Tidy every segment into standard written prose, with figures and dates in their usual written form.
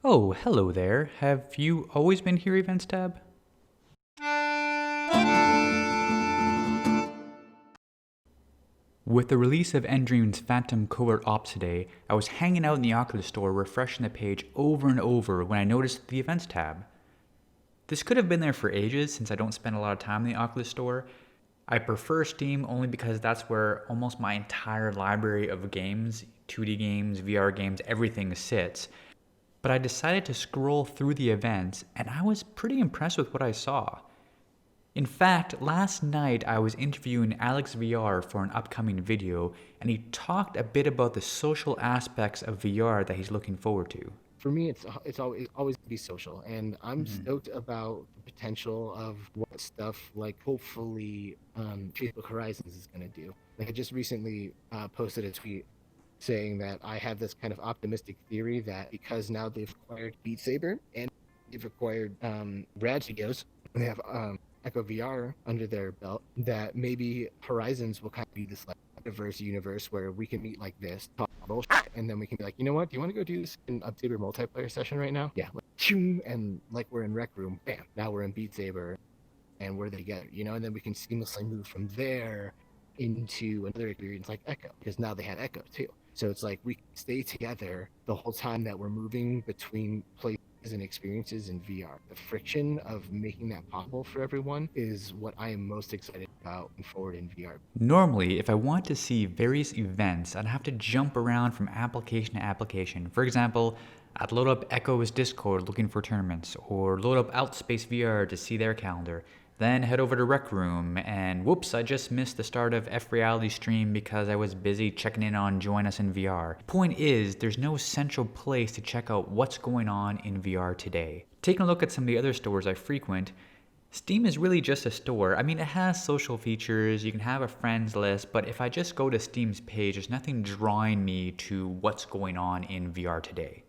Oh, hello there. Have you always been here, Events tab? With the release of Endream's Phantom Cohort Ops today, I was hanging out in the Oculus store refreshing the page over and over when I noticed the Events tab. This could have been there for ages since I don't spend a lot of time in the Oculus store. I prefer Steam only because that's where almost my entire library of games, 2D games, VR games, everything sits. But I decided to scroll through the events and I was pretty impressed with what I saw. In fact, last night I was interviewing Alex VR for an upcoming video, and he talked a bit about the social aspects of VR that he's looking forward to. For me, it's always be social, and I'm stoked about the potential of what stuff like hopefully Facebook Horizons is going to do. Like I just recently posted a tweet saying that I have this kind of optimistic theory that because now they've acquired Beat Saber and they've acquired Rad Studios, and they have Echo VR under their belt, that maybe Horizons will kind of be this like diverse universe where we can meet like this, talk bullshit, and then we can be like, you know what? Do you want to go do this in Beat Saber multiplayer session right now? Yeah. And like we're in Rec Room, bam! Now we're in Beat Saber, and we're there together, and then we can seamlessly move from there into another experience like Echo, because now they have Echo too. So it's like we stay together the whole time that we're moving between places and experiences in VR. The friction of making that possible for everyone is what I am most excited about moving forward in VR. Normally, if I want to see various events, I'd have to jump around from application to application. For example, I'd load up Echo's Discord looking for tournaments, or load up Outspace VR to see their calendar, then head over to Rec Room, and whoops, I just missed the start of F Reality stream because I was busy checking in on Join Us in VR. Point is, there's no central place to check out what's going on in VR today. Taking a look at some of the other stores I frequent, Steam is really just a store. I mean, it has social features, you can have a friends list, but if I just go to Steam's page, there's nothing drawing me to what's going on in VR today.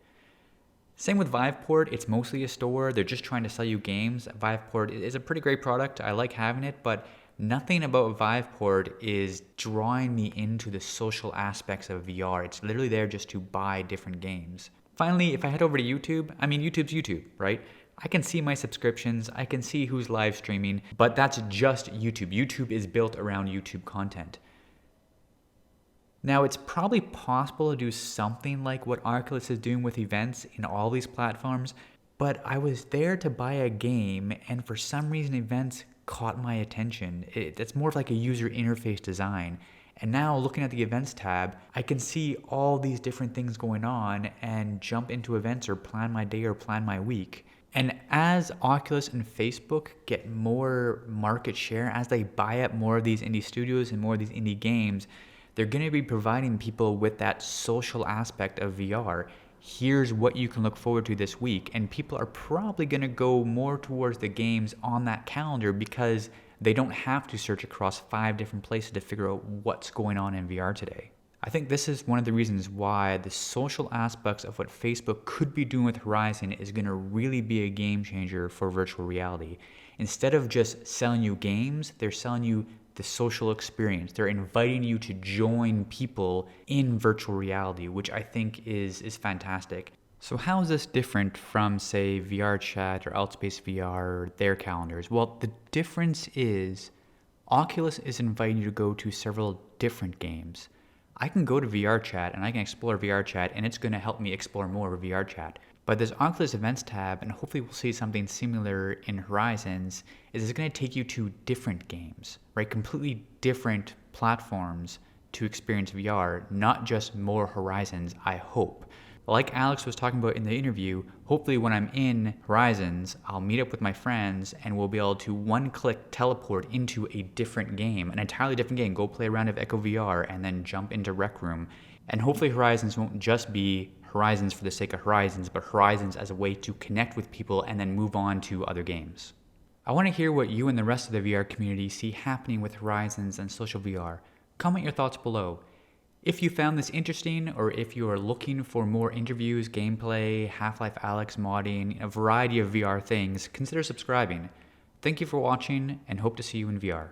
Same with Viveport, it's mostly a store, they're just trying to sell you games. Viveport is a pretty great product, I like having it, but nothing about Viveport is drawing me into the social aspects of VR. It's literally there just to buy different games. Finally, if I head over to YouTube, I mean YouTube's YouTube, right? I can see my subscriptions, I can see who's live streaming, but that's just YouTube. YouTube is built around YouTube content. Now, it's probably possible to do something like what Oculus is doing with events in all these platforms, but I was there to buy a game, and for some reason events caught my attention. It's more of like a user interface design. And now looking at the events tab, I can see all these different things going on and jump into events or plan my day or plan my week. And as Oculus and Facebook get more market share, as they buy up more of these indie studios and more of these indie games, they're going to be providing people with that social aspect of VR. Here's what you can look forward to this week. And people are probably going to go more towards the games on that calendar because they don't have to search across 5 different places to figure out what's going on in VR today. I think this is one of the reasons why the social aspects of what Facebook could be doing with Horizon is going to really be a game changer for virtual reality. Instead of just selling you games, they're selling you the social experience. They're inviting you to join people in virtual reality, which I think is fantastic. So how is this different from, say, VR Chat or Outspace VR or their calendars? Well, the difference is Oculus is inviting you to go to several different games. I can go to VR Chat and I can explore VR Chat and it's going to help me explore more of VR Chat. But this Oculus Events tab, and hopefully we'll see something similar in Horizons, is it's going to take you to different games, right? Completely different platforms to experience VR, not just more Horizons, I hope. Like Alex was talking about in the interview, hopefully when I'm in Horizons, I'll meet up with my friends and we'll be able to one-click teleport into a different game, an entirely different game, go play a round of Echo VR and then jump into Rec Room. And hopefully Horizons won't just be Horizons for the sake of Horizons, but Horizons as a way to connect with people and then move on to other games. I want to hear what you and the rest of the VR community see happening with Horizons and social VR. Comment your thoughts below. If you found this interesting, or if you are looking for more interviews, gameplay, Half-Life Alyx modding, a variety of VR things, consider subscribing. Thank you for watching, and hope to see you in VR.